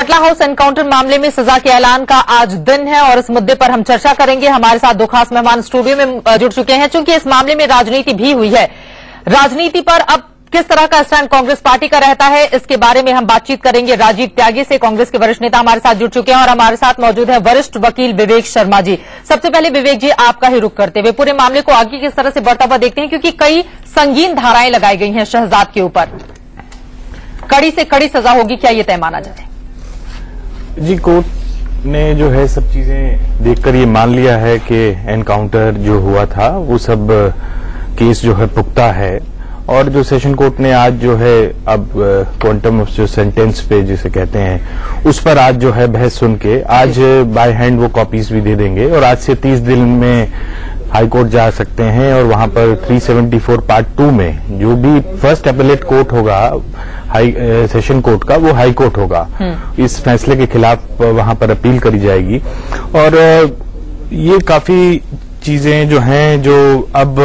बटला house encounter मामले में सजा के ऐलान का आज दिन है और इस मुद्दे पर हम चर्चा करेंगे। हमारे साथ दो खास मेहमान स्टूडियो में जुड़ चुके हैं। चूंकि इस मामले में राजनीति भी हुई है, राजनीति पर अब किस तरह का स्टैंड कांग्रेस पार्टी का रहता है, इसके बारे में हम बातचीत करेंगे राजीव त्यागी से। कांग्रेस के वरिष्ठ नेता हमारे साथ जुड़ चुके हैं और हमारे साथ मौजूद है वरिष्ठ वकील विवेक शर्मा जी। सबसे पहले विवेक जी, आपका ही रुख करते हुए पूरे मामले को आगे किस तरह से बढ़ता हुआ देखते हैं, क्योंकि कई संगीन धाराएं लगाई गई हैं शहजाद के ऊपर। कड़ी से कड़ी सजा होगी, क्या ये तय माना जाए? जी, कोर्ट ने जो है सब चीजें देखकर ये मान लिया है कि एनकाउंटर जो हुआ था वो सब केस जो है पुख्ता है। और जो सेशन कोर्ट ने आज जो है अब क्वांटम ऑफ जो सेंटेंस पे जिसे कहते हैं उस पर आज जो है बहस सुन के आज बाय हैंड वो कॉपीज भी दे देंगे और आज से 30 दिन में हाई कोर्ट जा सकते हैं और वहां पर 374 पार्ट 2 में जो भी फर्स्ट अपीलेट कोर्ट होगा हाई सेशन कोर्ट का, वो हाई कोर्ट होगा। इस फैसले के खिलाफ वहां पर अपील करी जाएगी और ये काफी चीजें जो हैं जो अब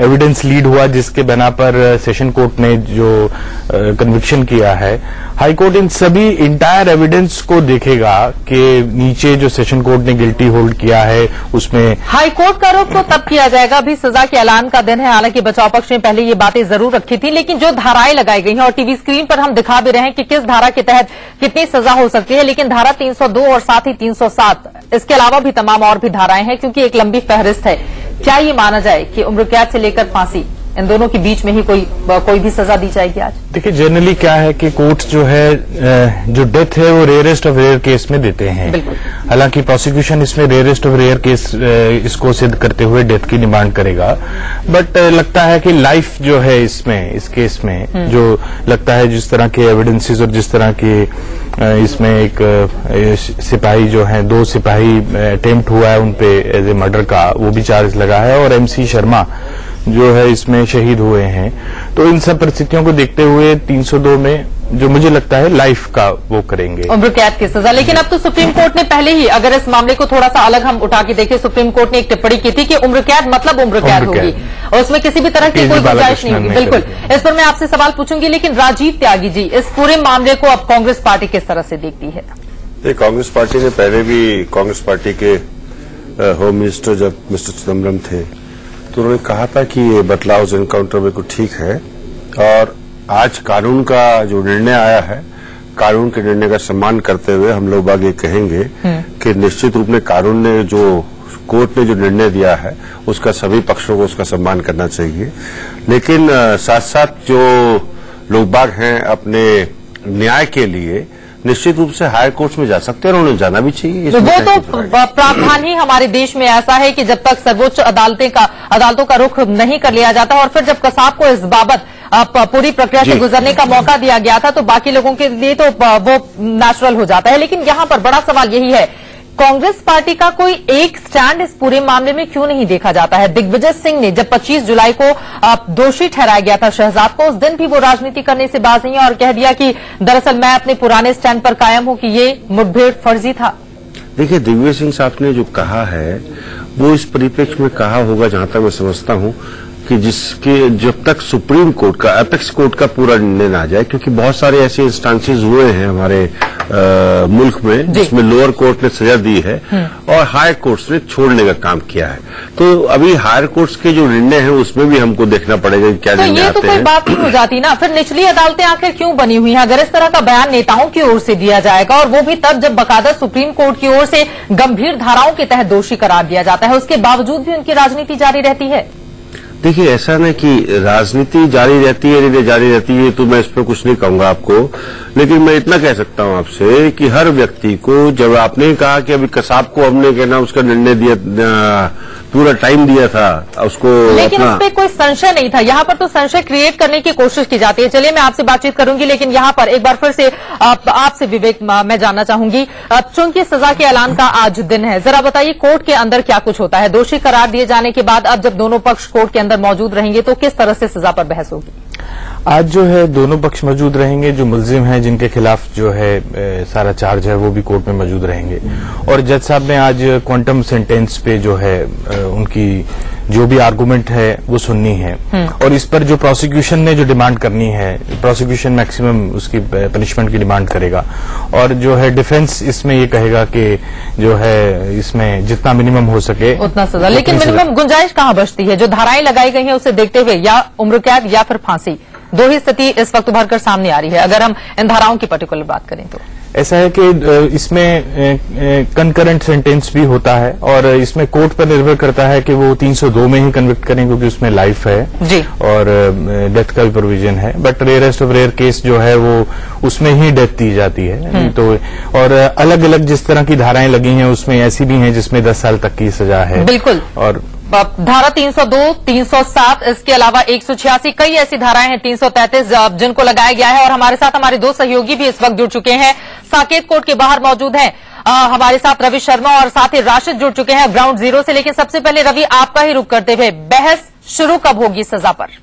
एविडेंस लीड हुआ जिसके बना पर सेशन कोर्ट ने जो कन्विक्शन किया है, हाई कोर्ट इन सभी इंटायर एविडेंस को देखेगा कि नीचे जो सेशन कोर्ट ने गिल्टी होल्ड किया है उसमें हाई कोर्ट का रुख तो तब किया जाएगा, अभी सजा के ऐलान का दिन है। हालांकि बचाव पक्ष ने पहले ये बातें जरूर रखी थी, लेकिन जो धाराएं लगाई गई हैं और टीवी स्क्रीन पर हम दिखा भी रहे हैं कि किस धारा के तहत कितनी सजा हो सकती है, लेकिन धारा 302 और साथ ही 307 इसके अलावा भी तमाम और भी धाराएं हैं, क्योंकि एक लंबी फहरिस्त है। क्या ये माना जाए कि उम्र कैद से लेकर फांसी इन दोनों के बीच में ही कोई भी सजा दी जाएगी आज? देखिए, जनरली क्या है कि कोर्ट जो है जो डेथ है वो रेयरेस्ट ऑफ रेयर केस में देते हैं। हालांकि प्रोसिक्यूशन इसमें रेयरेस्ट ऑफ रेयर केस इसको सिद्ध करते हुए डेथ की डिमांड करेगा, बट लगता है कि लाइफ जो है इसमें इस केस में जो लगता है जिस तरह के एविडेंसेस और जिस तरह के इसमें एक सिपाही जो है 2 सिपाही अटेम्प्ट हुआ है उन पे एज ए मर्डर का, वो भी चार्ज लगा है और MC शर्मा जो है इसमें शहीद हुए हैं। तो इन सब परिस्थितियों को देखते हुए 302 में जो मुझे लगता है लाइफ का वो करेंगे, उम्र कैद की सजा। लेकिन अब तो सुप्रीम कोर्ट ने पहले ही, अगर इस मामले को थोड़ा सा अलग हम उठा के देखें, सुप्रीम कोर्ट ने एक टिप्पणी की थी कि उम्र कैद मतलब उम्र कैद होगी और उसमें किसी भी तरह की कोई गुंजाइश नहीं होगी। बिल्कुल, इस पर मैं आपसे सवाल पूछूंगी, लेकिन राजीव त्यागी जी, इस पूरे मामले को अब कांग्रेस पार्टी किस तरह से देखती है? कांग्रेस पार्टी ने पहले भी, कांग्रेस पार्टी के होम मिनिस्टर जब मिस्टर चिदम्बरम थे तो उन्होंने कहा था कि ये बटला हाउस एनकाउंटर बिल्कुल ठीक है और आज कानून का जो निर्णय आया है, कानून के निर्णय का सम्मान करते हुए हम लोग बाग ये कहेंगे कि निश्चित रूप में कानून ने जो कोर्ट ने जो निर्णय दिया है उसका सभी पक्षों को उसका सम्मान करना चाहिए। लेकिन साथ साथ जो लोग बाग हैं अपने न्याय के लिए निश्चित रूप से हायर कोर्ट में जा सकते हैं और उन्हें जाना भी चाहिए। वो तो प्रावधान ही हमारे देश में ऐसा है कि जब तक सर्वोच्च अदालतों का रुख नहीं कर लिया जाता और फिर जब कसाब को इस बाबत पूरी प्रक्रिया से गुजरने का मौका दिया गया था तो बाकी लोगों के लिए तो वो नेचुरल हो जाता है। लेकिन यहाँ पर बड़ा सवाल यही है, कांग्रेस पार्टी का कोई एक स्टैंड इस पूरे मामले में क्यों नहीं देखा जाता है? दिग्विजय सिंह ने जब 25 जुलाई को दोषी ठहराया गया था शहजाद को, उस दिन भी वो राजनीति करने से बाज नहीं है और कह दिया कि दरअसल मैं अपने पुराने स्टैंड पर कायम हूं कि ये मुठभेड़ फर्जी था। देखिए, दिग्विजय सिंह साहब ने जो कहा है वो इस परिप्रेक्ष्य में कहा होगा, जहां तक मैं समझता हूं कि जिसके जब तक सुप्रीम कोर्ट का, एपेक्स कोर्ट का पूरा निर्णय ना आ जाए, क्योंकि बहुत सारे ऐसे इंस्टांसेस हुए हैं हमारे मुल्क में जिसमें लोअर कोर्ट ने सजा दी है और हायर कोर्ट्स ने छोड़ने का काम किया है। तो अभी हायर कोर्ट्स के जो निर्णय है उसमें भी हमको देखना पड़ेगा क्या निर्णय आते हैं। तो कोई बात नहीं हो जाती ना, फिर निचली अदालतें आखिर क्यों बनी हुई हैं? अगर इस तरह का बयान नेताओं की ओर से दिया जाएगा और वो भी तब जब बकायदा सुप्रीम कोर्ट की ओर से गंभीर धाराओं के तहत दोषी करार दिया जाता है, उसके बावजूद भी उनकी राजनीति जारी रहती है। देखिए, ऐसा नहीं कि राजनीति जारी रहती है नहीं जारी रहती है, तो मैं इस पर कुछ नहीं कहूंगा आपको, लेकिन मैं इतना कह सकता हूं आपसे कि हर व्यक्ति को, जब आपने कहा कि अभी कसाब को हमने कहना उसका निर्णय दिया, पूरा टाइम दिया था उसको, लेकिन उस पर कोई संशय नहीं था। यहाँ पर तो संशय क्रिएट करने की कोशिश की जाती है। चलिए, मैं आपसे बातचीत करूंगी, लेकिन यहाँ पर एक बार फिर से आपसे विवेक मैं जानना चाहूंगी, चूंकि सजा के ऐलान का आज दिन है, जरा बताइए कोर्ट के अंदर क्या कुछ होता है? दोषी करार दिए जाने के बाद अब जब दोनों पक्ष कोर्ट के अंदर मौजूद रहेंगे तो किस तरह से सजा पर बहस होगी? आज जो है दोनों पक्ष मौजूद रहेंगे, जो मुल्जिम हैं जिनके खिलाफ जो है सारा चार्ज है वो भी कोर्ट में मौजूद रहेंगे और जज साहब ने आज क्वांटम सेंटेंस पे जो है उनकी जो भी आर्गुमेंट है वो सुननी है और इस पर जो प्रोसिक्यूशन ने जो डिमांड करनी है, प्रोसिक्यूशन मैक्सिमम उसकी पनिशमेंट की डिमांड करेगा और जो है डिफेंस इसमें ये कहेगा कि जो है इसमें जितना मिनिमम हो सके उतना सजा। लेकिन मिनिमम गुंजाइश कहां बचती है? जो धाराएं लगाई गई हैं उसे देखते हुए या उम्र कैद या फिर फांसी, दो ही स्थिति इस वक्त उभर कर सामने आ रही है अगर हम इन धाराओं की पर्टिकुलर बात करें तो। ऐसा है कि इसमें कंकरेंट सेंटेंस भी होता है और इसमें कोर्ट पर निर्भर करता है कि वो 302 में ही कन्विक्ट करें क्योंकि उसमें लाइफ है जी। और डेथ का भी प्रोविजन है, but rarest of rare case जो है वो उसमें ही डेथ दी जाती है। तो और अलग अलग जिस तरह की धाराएं लगी हैं उसमें ऐसी भी हैं जिसमें 10 साल तक की सजा है। बिल्कुल। और धारा 302, 307, इसके अलावा 186 कई ऐसी धाराएं हैं, 333 जिनको लगाया गया है। और हमारे साथ हमारे दो सहयोगी भी इस वक्त जुड़ चुके हैं, साकेत कोर्ट के बाहर मौजूद हैं हमारे साथ रवि शर्मा और साथ ही राशिद जुड़ चुके हैं ग्राउंड जीरो से। लेकिन सबसे पहले रवि, आपका ही रुख करते हुए, बहस शुरू कब होगी सजा पर?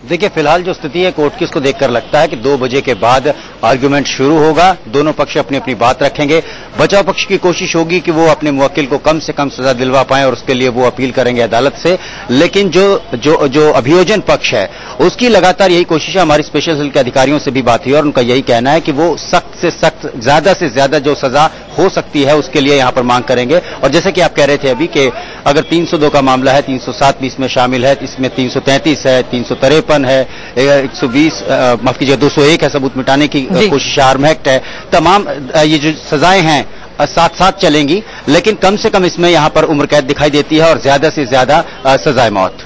देखिए, फिलहाल जो स्थिति है कोर्ट की, उसको देखकर लगता है कि 2 बजे के बाद आर्ग्यूमेंट शुरू होगा। दोनों पक्ष अपनी अपनी बात रखेंगे। बचाव पक्ष की कोशिश होगी कि वो अपने मुवक्किल को कम से कम सजा दिलवा पाएं और उसके लिए वो अपील करेंगे अदालत से। लेकिन जो अभियोजन पक्ष है उसकी लगातार यही कोशिश है। हमारी स्पेशल सेल के अधिकारियों से भी बात हुई और उनका यही कहना है कि वो सख्त से सख्त, ज्यादा से ज्यादा जो सजा हो सकती है उसके लिए यहां पर मांग करेंगे। और जैसे कि आप कह रहे थे अभी कि अगर 302 का मामला है, 307 भी इसमें शामिल है, इसमें 333 है, 353 है, 120 माफ कीजिए 201 है सबूत मिटाने की कोशिश, आर्म एक्ट है, तमाम ये जो सजाएं हैं साथ साथ चलेंगी। लेकिन कम से कम इसमें यहां पर उम्र कैद दिखाई देती है और ज्यादा से ज्यादा सजाए मौत।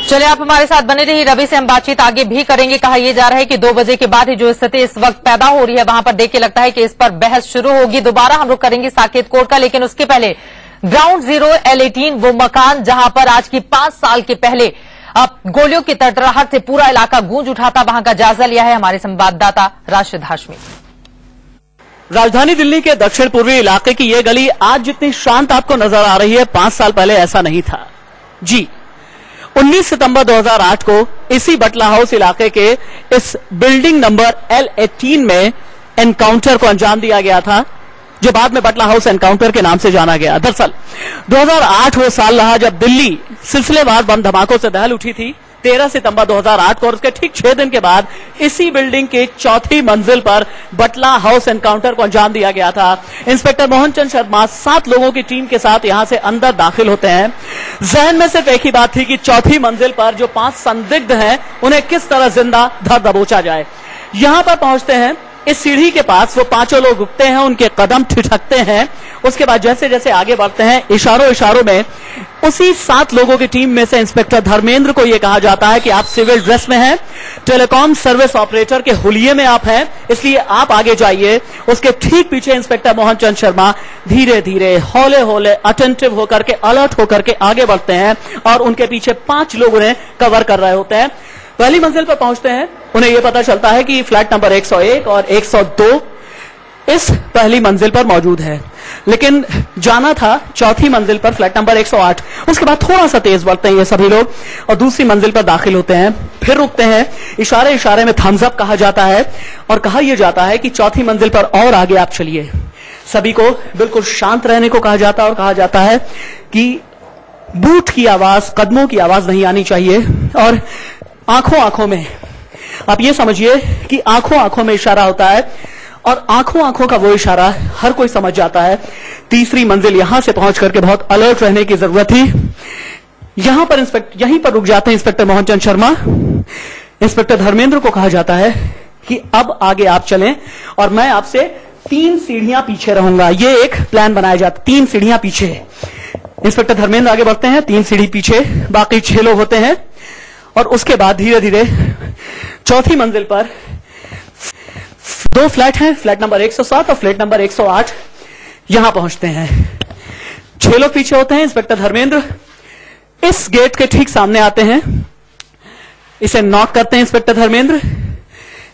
चलिए, आप हमारे साथ बने रहिए। रवि से हम बातचीत आगे भी करेंगे। कहा यह जा रहा है कि 2 बजे के बाद ही जो स्थिति इस वक्त पैदा हो रही है वहां पर देख के लगता है कि इस पर बहस शुरू होगी। दोबारा हम रुख करेंगे साकेत कोर्ट का, लेकिन उसके पहले ग्राउंड जीरो L18 वो मकान जहां पर आज की 5 साल के पहले गोलियों की तड़तड़ाहट से पूरा इलाका गूंज उठा था, वहां का जायजा लिया है हमारे संवाददाता राशिद हाशमी। राजधानी दिल्ली के दक्षिण पूर्वी इलाके की ये गली आज जितनी शांत आपको नजर आ रही है, 5 साल पहले ऐसा नहीं था। जी, 19 सितंबर 2008 को इसी बटला हाउस इलाके के इस बिल्डिंग नंबर L18 में एनकाउंटर को अंजाम दिया गया था, जो बाद में बटला हाउस एनकाउंटर के नाम से जाना गया। दरअसल 2008 वो साल रहा जब दिल्ली सिलसिलेवार बम धमाकों से दहल उठी थी। 13 सितंबर 2008 को और उसके ठीक 6 दिन के बाद इसी बिल्डिंग के 4थी मंजिल पर बटला हाउस एनकाउंटर को अंजाम दिया गया था। इंस्पेक्टर मोहन चंद शर्मा 7 लोगों की टीम के साथ यहां से अंदर दाखिल होते हैं। जहन में सिर्फ एक ही बात थी कि 4थी मंजिल पर जो 5 संदिग्ध हैं उन्हें किस तरह जिंदा धर दबोचा जाए। यहां पर पहुंचते हैं, इस सीढ़ी के पास वो 5 लोग रुकते हैं, उनके कदम ठिठकते हैं। उसके बाद जैसे जैसे आगे बढ़ते हैं, इशारों में उसी 7 लोगों की टीम में से इंस्पेक्टर धर्मेंद्र को यह कहा जाता है कि आप सिविल ड्रेस में हैं, टेलीकॉम सर्विस ऑपरेटर के हुलिये में आप हैं, इसलिए आप आगे जाइए। उसके ठीक पीछे इंस्पेक्टर मोहन चंद शर्मा धीरे धीरे, हौले हौले, अटेंटिव होकर के, अलर्ट होकर के आगे बढ़ते हैं और उनके पीछे 5 लोग उन्हें कवर कर रहे होते हैं। पहली मंजिल पर पहुंचते हैं, उन्हें यह पता चलता है कि फ्लैट नंबर 101 और 102 इस पहली मंजिल पर मौजूद है, लेकिन जाना था 4थी मंजिल पर फ्लैट नंबर 108। उसके बाद थोड़ा सा तेज बढ़ते हैं ये सभी लोग और दूसरी मंजिल पर दाखिल होते हैं, फिर रुकते हैं। इशारे में थम्स अप कहा जाता है और कहा यह जाता है कि 4थी मंजिल पर और आगे आप चलिए। सभी को बिल्कुल शांत रहने को कहा जाता है और कहा जाता है कि बूट की आवाज, कदमों की आवाज नहीं आनी चाहिए और आंखों में, आप ये समझिए कि आंखों में इशारा होता है और आंखों का वो इशारा हर कोई समझ जाता है। तीसरी मंजिल यहां से पहुंच करके बहुत अलर्ट रहने की जरूरत थी। यहीं पर रुक जाते हैं इंस्पेक्टर मोहन चंद शर्मा। इंस्पेक्टर धर्मेंद्र को कहा जाता है कि अब आगे आप चलें और मैं आपसे 3 सीढ़ियां पीछे रहूंगा। ये एक प्लान बनाया जाता, 3 सीढ़ियां पीछे। इंस्पेक्टर धर्मेंद्र आगे बढ़ते हैं, 3 सीढ़ी पीछे, बाकी 6 लोग होते हैं और उसके बाद धीरे धीरे 4थी मंजिल पर 2 फ्लैट हैं, फ्लैट नंबर 107 और फ्लैट नंबर 108। यहां पहुंचते हैं, 6 लोग पीछे होते हैं। इंस्पेक्टर धर्मेंद्र इस गेट के ठीक सामने आते हैं, इसे नॉक करते हैं। इंस्पेक्टर धर्मेंद्र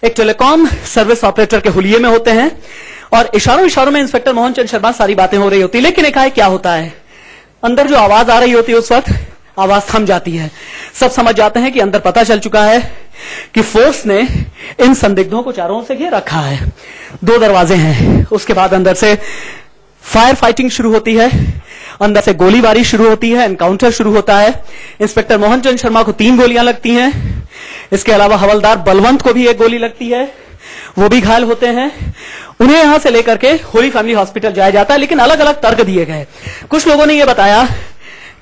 एक टेलीकॉम सर्विस ऑपरेटर के हुलिये में होते हैं और इशारों में इंस्पेक्टर मोहन चंद शर्मा सारी बातें हो रही होती, लेकिन एकाएक क्या होता है, अंदर जो आवाज आ रही होती है उस वक्त आवाज थम जाती है। सब समझ जाते हैं कि अंदर पता चल चुका है कि फोर्स ने इन संदिग्धों को चारों ओर से घेर रखा है। 2 दरवाजे हैं। उसके बाद अंदर से फायर फाइटिंग शुरू होती है, अंदर से गोलीबारी शुरू होती है, एनकाउंटर शुरू होता है। इंस्पेक्टर मोहन चंद शर्मा को 3 गोलियां लगती हैं। इसके अलावा हवलदार बलवंत को भी 1 गोली लगती है, वो भी घायल होते हैं। उन्हें यहां से लेकर के होली फैमिली हॉस्पिटल जाया जाता है, लेकिन अलग अलग तर्क दिए गए। कुछ लोगों ने यह बताया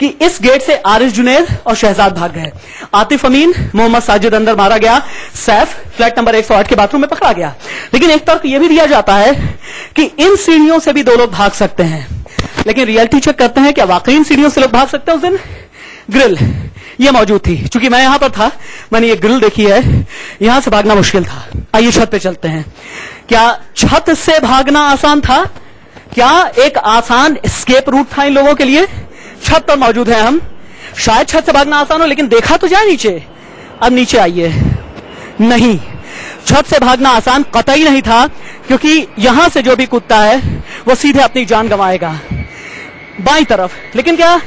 कि इस गेट से आरिफ जुनैद और शहजाद भाग गए, आतिफ अमीन, मोहम्मद साजिद अंदर मारा गया, सैफ फ्लैट नंबर 108 के बाथरूम में पकड़ा गया। लेकिन एक तर्क यह भी दिया जाता है कि इन सीढ़ियों से भी 2 लोग भाग सकते हैं। लेकिन रियलिटी चेक करते हैं क्या वाकई इन सीढ़ियों से लोग भाग सकते हैं। उस दिन ग्रिल ये मौजूद थी, चूंकि मैं यहां पर था, मैंने ये ग्रिल देखी है, यहां से भागना मुश्किल था। आइए छत पे चलते हैं। क्या छत से भागना आसान था? क्या एक आसान एस्केप रूट था इन लोगों के लिए? छत पर मौजूद है हम, शायद छत से भागना आसान हो, लेकिन देखा तो जाए नीचे। अब नीचे आइए, नहीं, छत से भागना आसान कतई नहीं था, क्योंकि यहां से जो भी कूदता है वो सीधे अपनी जान गंवाएगा। बाईं तरफ, लेकिन क्या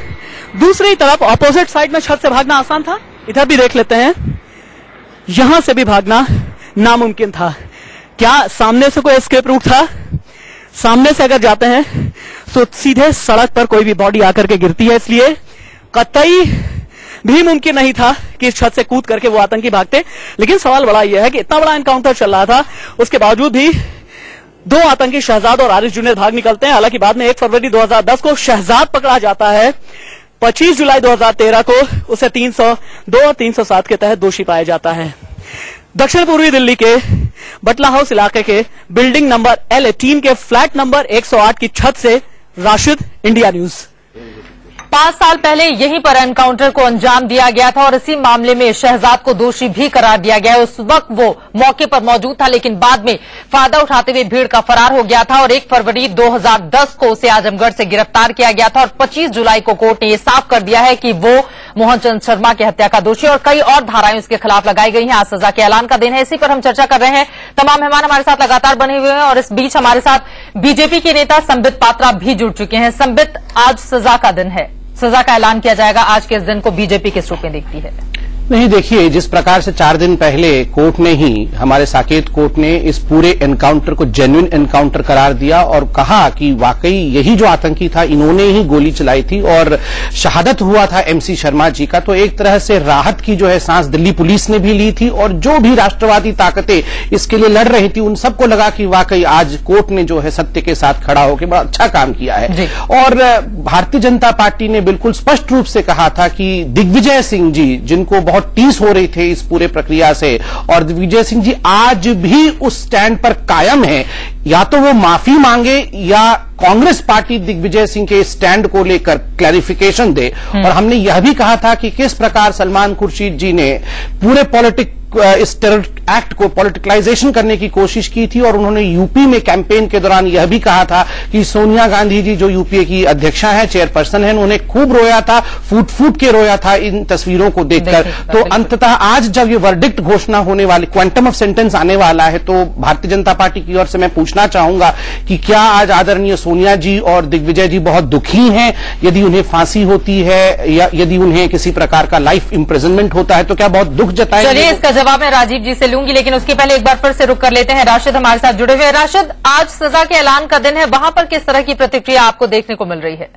दूसरी तरफ ऑपोजिट साइड में छत से भागना आसान था? इधर भी देख लेते हैं, यहां से भी भागना नामुमकिन था। क्या सामने से कोई एस्केप रूट था? सामने से अगर जाते हैं तो सीधे सड़क पर कोई भी बॉडी आकर के गिरती है, इसलिए कतई भी मुमकिन नहीं था कि इस छत से कूद करके वो आतंकी भागते। लेकिन सवाल बड़ा यह है कि इतना बड़ा एनकाउंटर चल रहा था, उसके बावजूद भी 2 आतंकी शहजाद और आरिफ जुनैद भाग निकलते हैं। हालांकि बाद में 1 फरवरी 2010 को शहजाद पकड़ा जाता है, 25 जुलाई 2013 को उसे 302 और 307 के तहत दोषी पाया जाता है। दक्षिण पूर्वी दिल्ली के बटला हाउस इलाके के बिल्डिंग नंबर L18 के फ्लैट नंबर 108 की छत से राशिद, इंडिया न्यूज। 5 साल पहले यहीं पर एनकाउंटर को अंजाम दिया गया था और इसी मामले में शहजाद को दोषी भी करार दिया गया। उस वक्त वो मौके पर मौजूद था, लेकिन बाद में फायदा उठाते हुए भीड़ का फरार हो गया था और 1 फरवरी 2010 को उसे आजमगढ़ से गिरफ्तार किया गया था और 25 जुलाई को कोर्ट ने यह साफ कर दिया है कि वो मोहन चंद शर्मा की हत्या का दोषी और कई और धाराएं उसके खिलाफ लगाई गई हैं। आज सजा के ऐलान का दिन है, इसी पर हम चर्चा कर रहे हैं। तमाम मेहमान हमारे साथ लगातार बने हुए हैं और इस बीच हमारे साथ बीजेपी के नेता संबित पात्रा भी जुड़ चुके हैं। संबित, आज सजा का दिन है, सजा का ऐलान किया जाएगा, आज के इस दिन को बीजेपी किस रूप में देखती है? नहीं, देखिए, जिस प्रकार से 4 दिन पहले कोर्ट ने ही, हमारे साकेत कोर्ट ने इस पूरे एनकाउंटर को जेन्युइन एनकाउंटर करार दिया और कहा कि वाकई यही जो आतंकी था, इन्होंने ही गोली चलाई थी और शहादत हुआ था MC शर्मा जी का। तो एक तरह से राहत की जो है सांस दिल्ली पुलिस ने भी ली थी और जो भी राष्ट्रवादी ताकतें इसके लिए लड़ रही थी, उन सबको लगा कि वाकई आज कोर्ट ने जो है सत्य के साथ खड़ा होकर बड़ा अच्छा काम किया है। और भारतीय जनता पार्टी ने बिल्कुल स्पष्ट रूप से कहा था कि दिग्विजय सिंह जी, जिनको बहुत टीस हो रही थे इस पूरे प्रक्रिया से, और दिग्विजय सिंह जी आज भी उस स्टैंड पर कायम है, या तो वो माफी मांगे या कांग्रेस पार्टी दिग्विजय सिंह के स्टैंड को लेकर क्लैरिफिकेशन दे। और हमने यह भी कहा था कि किस प्रकार सलमान खुर्शीद जी ने पूरे इस टेरर एक्ट को पॉलिटिकलाइजेशन करने की कोशिश की थी और उन्होंने यूपी में कैंपेन के दौरान यह भी कहा था कि सोनिया गांधी जी, जो यूपीए की अध्यक्षा है, चेयरपर्सन है, उन्होंने खूब रोया था, फूट के रोया था इन तस्वीरों को देखकर। तो अंततः आज जब ये वर्डिक्ट घोषणा होने वाली, क्वांटम ऑफ सेंटेंस आने वाला है, तो भारतीय जनता पार्टी की ओर से मैं पूछना चाहूंगा कि क्या आज आदरणीय सोनिया जी और दिग्विजय जी बहुत दुखी हैं? यदि उन्हें फांसी होती है या यदि उन्हें किसी प्रकार का लाइफ इम्प्रिजनमेंट होता है तो क्या बहुत दुख जताएंगे? जवाब मैं राजीव जी से लूंगी, लेकिन उसके पहले एक बार फिर से रुक कर लेते हैं। राशिद हमारे साथ जुड़े हुए हैं। राशिद, आज सजा के ऐलान का दिन है, वहां पर किस तरह की प्रतिक्रिया आपको देखने को मिल रही है?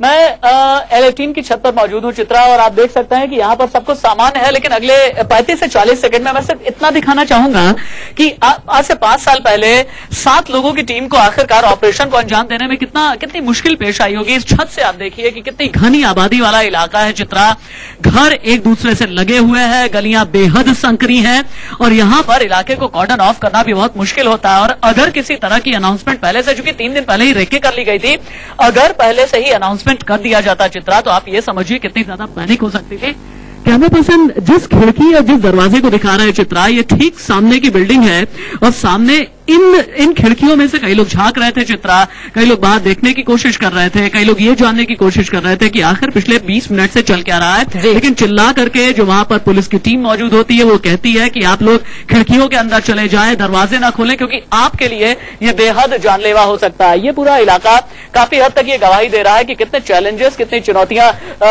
मैं L18 की छत पर मौजूद हूं चित्रा, और आप देख सकते हैं कि यहां पर सब कुछ सामान्य है, लेकिन अगले 35 से 40 सेकंड में मैं सिर्फ इतना दिखाना चाहूंगा कि आज से 5 साल पहले 7 लोगों की टीम को आखिरकार ऑपरेशन को अंजाम देने में कितनी मुश्किल पेश आई होगी। इस छत से आप देखिए कि कितनी घनी आबादी वाला इलाका है चित्रा, घर एक दूसरे से लगे हुए हैं, गलियां बेहद संकरी हैं और यहां पर इलाके को कॉर्डन ऑफ करना भी बहुत मुश्किल होता है। और अगर किसी तरह की अनाउंसमेंट पहले से, चूंकि 3 दिन पहले ही रेकी कर ली गई थी, अगर पहले से ही अनाउंसमेंट कर दिया जाता चित्रा, तो आप ये समझिए कितनी ज्यादा पैनिक हो सकती थी। कैमरा पर्सन जिस खिड़की या जिस दरवाजे को दिखा रहे हैं चित्रा, ये ठीक सामने की बिल्डिंग है और सामने इन खिड़कियों में से कई लोग झांक रहे थे चित्रा, कई लोग बाहर देखने की कोशिश कर रहे थे, कई लोग ये जानने की कोशिश कर रहे थे कि आखिर पिछले 20 मिनट से चल क्या रहा है। लेकिन चिल्ला करके जो वहां पर पुलिस की टीम मौजूद होती है वो कहती है कि आप लोग खिड़कियों के अंदर चले जाएं, दरवाजे ना खोलें, क्योंकि आपके लिए ये बेहद जानलेवा हो सकता है। ये पूरा इलाका काफी हद तक ये गवाही दे रहा है कि कितने चैलेंजेस, कितनी चुनौतियां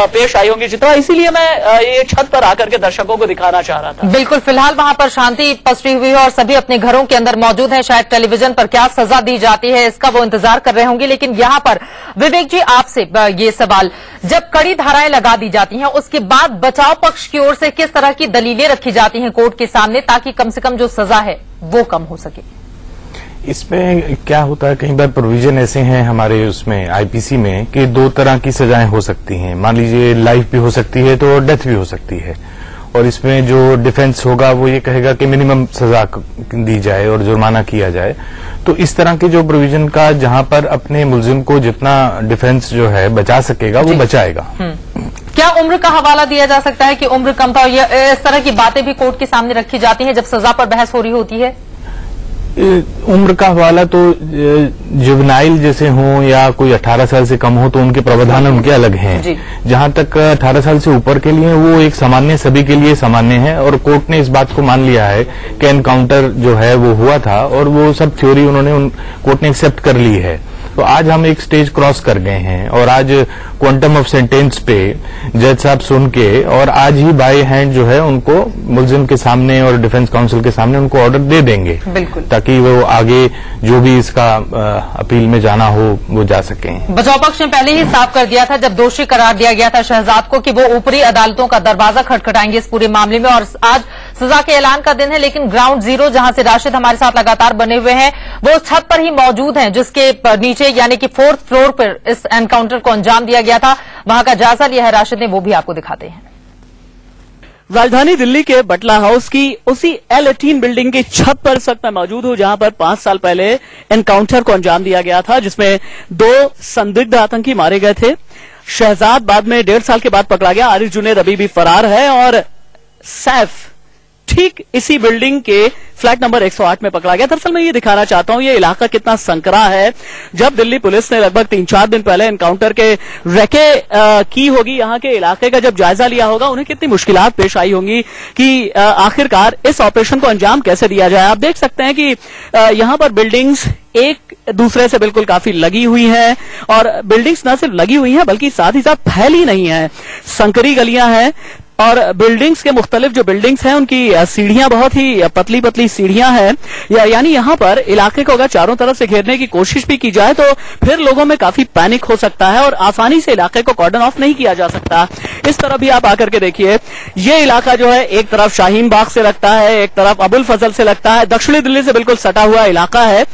पेश आई होंगी चित्रा। इसीलिए मैं ये छत पर आकर के दर्शकों को दिखाना चाह रहा था। बिल्कुल, फिलहाल वहां पर शांति पसरी हुई है और सभी अपने घरों के अंदर मौजूद हैं। शायद टेलीविजन पर क्या सजा दी जाती है इसका वो इंतजार कर रहे होंगे। लेकिन यहां पर विवेक जी, आपसे ये सवाल, जब कड़ी धाराएं लगा दी जाती हैं उसके बाद बचाव पक्ष की ओर से किस तरह की दलीलें रखी जाती हैं कोर्ट के सामने, ताकि कम से कम जो सजा है वो कम हो सके? इसमें क्या होता है, कई बार प्रोविजन ऐसे हैं हमारे उसमें आईपीसी में कि 2 तरह की सजाएं हो सकती हैं। मान लीजिए लाइफ भी हो सकती है तो डेथ भी हो सकती है, और इसमें जो डिफेंस होगा वो ये कहेगा कि मिनिमम सजा दी जाए और जुर्माना किया जाए। तो इस तरह के जो प्रोविजन का जहां पर अपने मुलजिम को जितना डिफेंस जो है बचा सकेगा वो बचाएगा। क्या उम्र का हवाला दिया जा सकता है कि उम्र कम था? इस तरह की बातें भी कोर्ट के सामने रखी जाती हैं जब सजा पर बहस हो रही होती है। उम्र का हवाला तो जुवेनाइल जैसे हों या कोई 18 साल से कम हो तो उनके प्रावधान उनके अलग हैं। जहां तक 18 साल से ऊपर के लिए वो एक सामान्य, सभी के लिए सामान्य है, और कोर्ट ने इस बात को मान लिया है कि एनकाउंटर जो है वो हुआ था और वो सब थ्योरी उन्होंने कोर्ट ने एक्सेप्ट कर ली है। तो आज हम एक स्टेज क्रॉस कर गए हैं और आज क्वांटम ऑफ सेंटेंस पे जज साहब सुन के और आज ही बाय हैंड जो है उनको मुलजिम के सामने और डिफेंस काउंसिल के सामने उनको ऑर्डर दे देंगे, ताकि वो आगे जो भी इसका अपील में जाना हो वो जा सके। बचाव पक्ष ने पहले ही साफ कर दिया था जब दोषी करार दिया गया था शहजाद को कि वो ऊपरी अदालतों का दरवाजा खटखटाएंगे इस पूरे मामले में, और आज सजा के ऐलान का दिन है। लेकिन ग्राउंड जीरो जहां से राशिद हमारे साथ लगातार बने हुए हैं वो उस छत पर ही मौजूद हैं जिसके नीचे यानी कि 4th फ्लोर पर इस एनकाउंटर को अंजाम दिया गया था। वहां का जायजा लिया है राशिद ने, वो भी आपको दिखाते हैं। राजधानी दिल्ली के बटला हाउस की उसी L18 बिल्डिंग की छत पर इस वक्त मैं मौजूद हूं जहां पर 5 साल पहले एनकाउंटर को अंजाम दिया गया था, जिसमें 2 संदिग्ध आतंकी मारे गए थे। शहजाद बाद में 1.5 साल के बाद पकड़ा गया, आरिफ जुनैद अभी भी फरार है, और सैफ ठीक इसी बिल्डिंग के फ्लैट नंबर 108 में पकड़ा गया। दरअसल मैं ये दिखाना चाहता हूं ये इलाका कितना संकरा है। जब दिल्ली पुलिस ने लगभग 3-4 दिन पहले एनकाउंटर के रेके की होगी, यहां के इलाके का जब जायजा लिया होगा, उन्हें कितनी मुश्किलात पेश आई होंगी कि आखिरकार इस ऑपरेशन को अंजाम कैसे दिया जाए। आप देख सकते हैं कि यहां पर बिल्डिंग्स एक दूसरे से बिल्कुल काफी लगी हुई हैं, और बिल्डिंग्स न सिर्फ लगी हुई हैं बल्कि साथ ही साथ फैली नहीं है, संकरी गलियां हैं, और बिल्डिंग्स के मुख्तलिफ जो बिल्डिंग्स हैं उनकी सीढ़ियां बहुत ही पतली पतली सीढ़ियां हैं। यानी यहां पर इलाके को अगर चारों तरफ से घेरने की कोशिश भी की जाए तो फिर लोगों में काफी पैनिक हो सकता है और आसानी से इलाके को कॉर्डन ऑफ नहीं किया जा सकता। इस तरफ भी आप आकर के देखिए, ये इलाका जो है एक तरफ शाहीन बाग से लगता है, एक तरफ अबुल फजल से लगता है, दक्षिणी दिल्ली से बिल्कुल सटा हुआ इलाका है।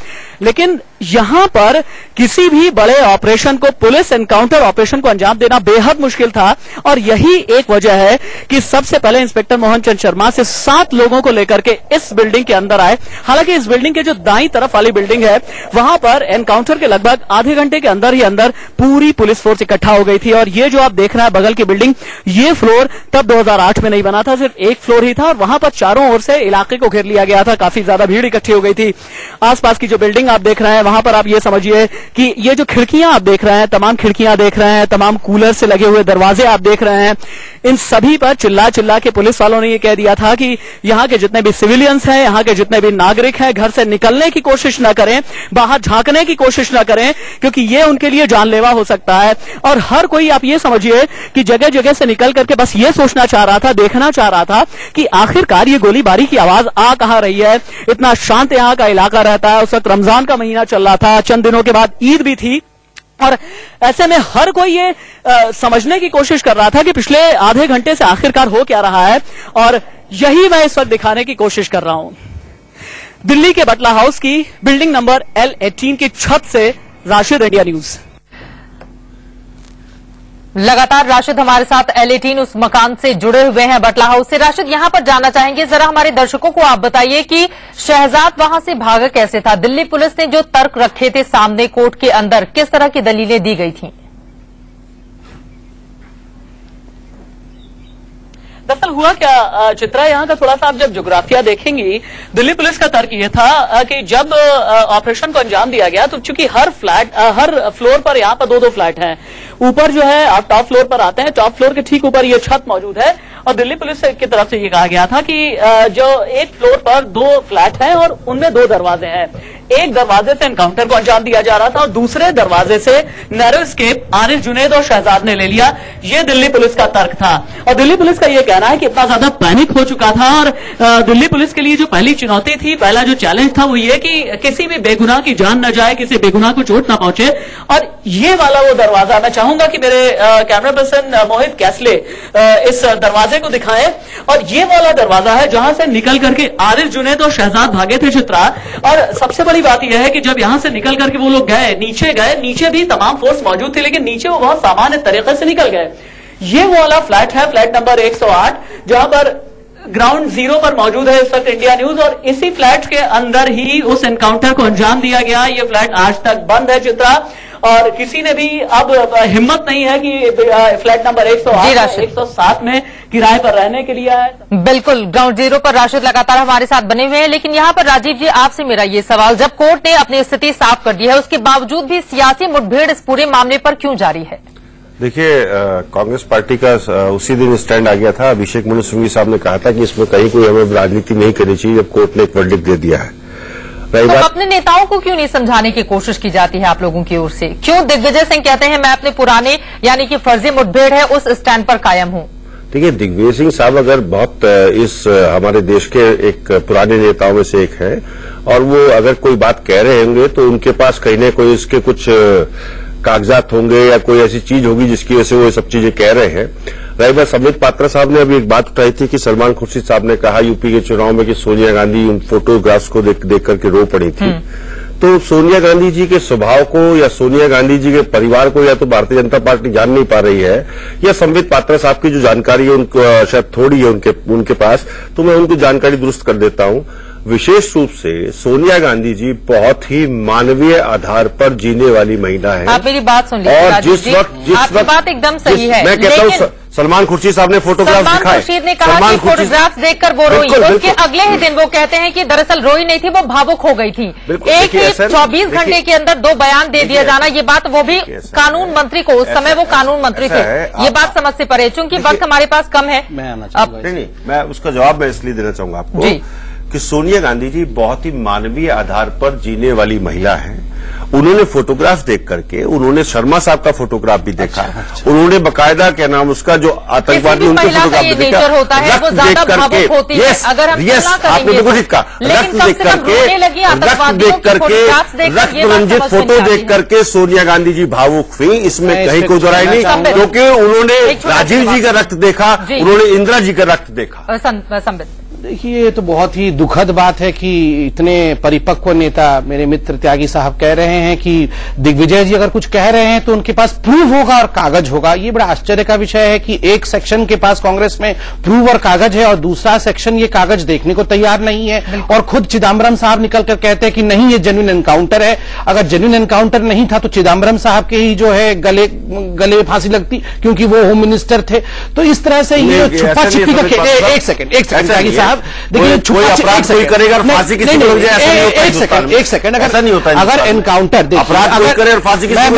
लेकिन यहां पर किसी भी बड़े ऑपरेशन को, पुलिस एनकाउंटर ऑपरेशन को अंजाम देना बेहद मुश्किल था, और यही एक वजह है कि सबसे पहले इंस्पेक्टर मोहन चंद शर्मा से 7 लोगों को लेकर के इस बिल्डिंग के अंदर आए। हालांकि इस बिल्डिंग के जो दाईं तरफ वाली बिल्डिंग है वहां पर एनकाउंटर के लगभग आधे घंटे के अंदर ही अंदर पूरी पुलिस फोर्स इकट्ठा हो गई थी, और ये जो आप देख रहे हैं बगल की बिल्डिंग, ये फ्लोर तब 2008 में नहीं बना था, सिर्फ एक फ्लोर ही था, और वहां पर चारों ओर से इलाके को घेर लिया गया था। काफी ज्यादा भीड़ इकट्ठी हो गई थी। आसपास की जो बिल्डिंग आप देख रहे हैं वहां पर आप ये समझिए कि ये जो खिड़कियां आप देख रहे हैं, तमाम खिड़कियां देख रहे हैं, तमाम कूलर से लगे हुए दरवाजे आप देख रहे हैं, इन सभी पर चिल्ला चिल्ला के पुलिस वालों ने ये कह दिया था कि यहां के जितने भी सिविलियंस हैं, यहां के जितने भी नागरिक हैं, घर से निकलने की कोशिश न करें, बाहर झांकने की कोशिश न करें, क्योंकि ये उनके लिए जानलेवा हो सकता है। और हर कोई आप ये समझिए कि जगह जगह से निकल करके बस ये सोचना चाह रहा था, देखना चाह रहा था कि आखिरकार ये गोलीबारी की आवाज आ कहां रही है। इतना शांत यहां का इलाका रहता है, उस वक्त रमजान का महीना चल रहा था, चंद दिनों के बाद ईद भी थी, और ऐसे में हर कोई ये समझने की कोशिश कर रहा था कि पिछले आधे घंटे से आखिरकार हो क्या रहा है, और यही मैं इस वक्त दिखाने की कोशिश कर रहा हूं। दिल्ली के बटला हाउस की बिल्डिंग नंबर L18 की छत से राशिद, इंडिया न्यूज। लगातार राशिद हमारे साथ L18 उस मकान से जुड़े हुए हैं, बटला हाउस से। राशिद, यहां पर जानना चाहेंगे, जरा हमारे दर्शकों को आप बताइए कि शहजाद वहां से भागा कैसे था? दिल्ली पुलिस ने जो तर्क रखे थे सामने कोर्ट के अंदर, किस तरह की दलीलें दी गई थी? दरअसल हुआ क्या चित्रा, यहाँ का थोड़ा सा आप जब ज्योग्राफिया देखेंगी, दिल्ली पुलिस का तर्क ये था कि जब ऑपरेशन को अंजाम दिया गया तो चूंकि हर फ्लोर पर यहाँ पर दो फ्लैट हैं, ऊपर जो है आप टॉप फ्लोर पर आते हैं, टॉप फ्लोर के ठीक ऊपर ये छत मौजूद है और दिल्ली पुलिस की तरफ से ये कहा गया था कि जो एक फ्लोर पर 2 फ्लैट हैं और उनमें 2 दरवाजे हैं। एक दरवाजे से एनकाउंटर को अंजाम दिया जा रहा था और दूसरे दरवाजे से नैरो एस्केप आरिफ जुनैद और शहजाद ने ले लिया। ये दिल्ली पुलिस का तर्क था और दिल्ली पुलिस का ये कहना है कि इतना ज्यादा पैनिक हो चुका था और दिल्ली पुलिस के लिए जो पहली चुनौती थी, पहला जो चैलेंज था वो ये कि किसी भी बेगुनाह की जान न जाए, किसी बेगुनाह को चोट ना पहुंचे। और ये वाला वो दरवाजा, मैं चाहूंगा कि मेरे कैमरा पर्सन मोहित कैसले इस दरवाजे को दिखाएं और ये वाला दरवाजा है जहां से निकल करके आरिफ जुनैद और शहजाद भागे थे चित्रा। और सबसे बड़ी बात यह है कि जब यहां से निकल करके वो लोग गए, नीचे भी तमाम फोर्स मौजूद थी, लेकिन नीचे वो बहुत सामान्य तरीके से निकल गए। ये वो वाला फ्लैट है, फ्लैट नंबर 108, जहां पर ग्राउंड जीरो पर मौजूद है इस वक्त इंडिया न्यूज और इसी फ्लैट के अंदर ही उस एनकाउंटर को अंजाम दिया गया। ये फ्लैट आज तक बंद है चित्रा और किसी ने भी अब हिम्मत नहीं है कि फ्लैट नंबर 108 107 में किराए पर रहने के लिए आए। बिल्कुल, ग्राउंड जीरो पर राशिद लगातार हमारे साथ बने हुए हैं, लेकिन यहाँ पर राजीव जी आपसे मेरा ये सवाल, जब कोर्ट ने अपनी स्थिति साफ कर दी है उसके बावजूद भी सियासी मुठभेड़ इस पूरे मामले पर क्यों जारी है? देखिए, कांग्रेस पार्टी का उसी दिन स्टैंड आ गया था। अभिषेक मनु सिंघवी साहब ने कहा था कि इसमें कहीं कोई हमें राजनीति नहीं करनी चाहिए, जब कोर्ट ने एक वर्डिक्ट दे दिया है। तो अपने नेताओं को क्यों नहीं समझाने की कोशिश की जाती है आप लोगों की ओर से? क्यों दिग्विजय सिंह कहते हैं मैं अपने पुराने यानी कि फर्जी मुठभेड़ है उस स्टैंड पर कायम हूं? देखिए, दिग्विजय सिंह साहब अगर बहुत इस हमारे देश के एक पुराने नेताओं में से एक है और वो अगर कोई बात कह रहे होंगे तो उनके पास कहीं न कोई इसके कुछ कागजात होंगे या कोई ऐसी चीज होगी जिसकी वजह से वो ये सब चीजें कह रहे हैं। रही बात, संबित पात्रा साहब ने अभी एक बात उठाई थी कि सलमान खुर्शीद साहब ने कहा यूपी के चुनाव में कि सोनिया गांधी उन फोटोग्राफ्स को देख करके रो पड़ी थी। तो सोनिया गांधी जी के स्वभाव को या सोनिया गांधी जी के परिवार को या तो भारतीय जनता पार्टी जान नहीं पा रही है या संबित पात्रा साहब की जो जानकारी है उनको शायद थोड़ी है उनके पास, तो मैं उनको जानकारी दुरुस्त कर देता हूं। विशेष रूप से सोनिया गांधी जी बहुत ही मानवीय आधार पर जीने वाली महिला है। आप मेरी बात सुन लीजिए, और जिस वक्त बात एकदम सही है, मैं कहता हूं सलमान खुर्शीद साहब ने फोटोग्राफ दिखाए, सलमान खुर्शीद ने कहा कि फोटोग्राफ देखकर वो रोई, उसके अगले ही दिन वो कहते हैं कि दरअसल रोई नहीं थी, वो भावुक हो गई थी। एक ही 24 घंटे के अंदर 2 बयान दे दिया जाना, ये बात वो भी कानून मंत्री को, उस समय वो कानून मंत्री थे, ये बात समझ से परे। चूंकि वक्त हमारे पास कम है, नहीं, मैं उसका जवाब मैं इसलिए देना चाहूंगा आपको कि सोनिया गांधी जी बहुत ही मानवीय आधार पर जीने वाली महिला है। उन्होंने फोटोग्राफ देख करके, उन्होंने शर्मा साहब का फोटोग्राफ भी देखा, उन्होंने बकायदा क्या नाम उसका जो आतंकवादी उनके फोटोग्राफ भी देखा, रक्त देख करके, आपने बिल्कुल ठीक कहा, रक्त देख करके रक्त रंजित फोटो देख करके सोनिया गांधी जी भावुक हुई, इसमें कहीं कोई दोहराई नहीं, क्योंकि उन्होंने राजीव जी का रक्त देखा, उन्होंने इंदिरा जी का रक्त देखा। देखिए, ये तो बहुत ही दुखद बात है कि इतने परिपक्व नेता मेरे मित्र त्यागी साहब कह रहे हैं कि दिग्विजय जी अगर कुछ कह रहे हैं तो उनके पास प्रूफ होगा और कागज होगा। ये बड़ा आश्चर्य का विषय है कि एक सेक्शन के पास कांग्रेस में प्रूफ और कागज है और दूसरा सेक्शन ये कागज देखने को तैयार नहीं है और खुद चिदम्बरम साहब निकलकर कहते हैं कि नहीं, ये जेन्युइन एनकाउंटर है। अगर जेन्युइन एनकाउंटर नहीं था तो चिदम्बरम साहब के ही जो है गले में फांसी लगती, क्योंकि वो होम मिनिस्टर थे। तो इस तरह से ये छुपा छिपी का एक सेकंड त्यागी साहब, देखिए, कोई अपराध कोई करेगा और फांसी किसी को लग जाए, एक सेकंड, ऐसा नहीं होता। अगर एनकाउंटर अपराध कोई करे और फांसी किसी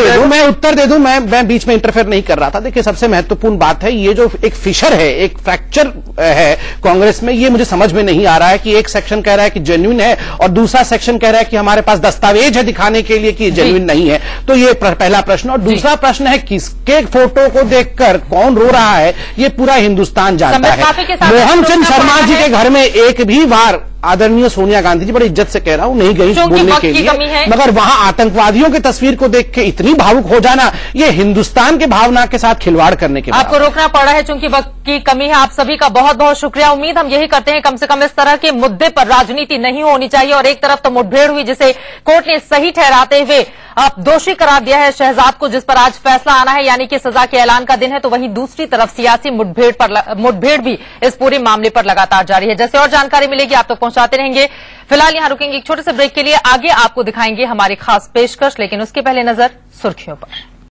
को, मैं उत्तर दे दूं, मैं बीच में इंटरफेयर नहीं कर रहा था। देखिए, सबसे महत्वपूर्ण बात है ये जो एक फिशर है, एक फ्रैक्चर है कांग्रेस में, ये मुझे समझ में नहीं आ रहा है कि एक सेक्शन कह रहा है कि जेन्युइन है और दूसरा सेक्शन कह रहा है कि हमारे पास दस्तावेज है दिखाने के लिए कि जेन्युइन नहीं है। तो ये पहला प्रश्न। और दूसरा प्रश्न है किसके फोटो को देखकर कौन रो रहा है, ये पूरा हिंदुस्तान जानता है। मोहन चंद शर्मा जी के घर में एक भी बार आदरणीय सोनिया गांधी जी, बड़ी इज्जत से कह रहा हूं, नहीं गई बोलने के लिए, मगर वहां आतंकवादियों की तस्वीर को देख के इतनी भावुक हो जाना, ये हिंदुस्तान के भावना के साथ खिलवाड़ करने के आपको रोकना पड़ रहा है चूंकि वक्त की कमी है। आप सभी का बहुत बहुत शुक्रिया। उम्मीद हम यही करते हैं कम से कम इस तरह के मुद्दे पर राजनीति नहीं होनी चाहिए। और एक तरफ तो मुठभेड़ हुई जिसे कोर्ट ने सही ठहराते हुए अब दोषी करार दिया है शहजाद को, जिस पर आज फैसला आना है यानी कि सजा के ऐलान का दिन है, तो वहीं दूसरी तरफ सियासी मुठभेड़ भी इस पूरे मामले पर लगातार जारी है। जैसे और जानकारी मिलेगी आप तक पहुंचाते रहेंगे। फिलहाल यहां रुकेंगे एक छोटे से ब्रेक के लिए, आगे आपको दिखाएंगे हमारी खास पेशकश, लेकिन उसके पहले नजर सुर्खियों पर।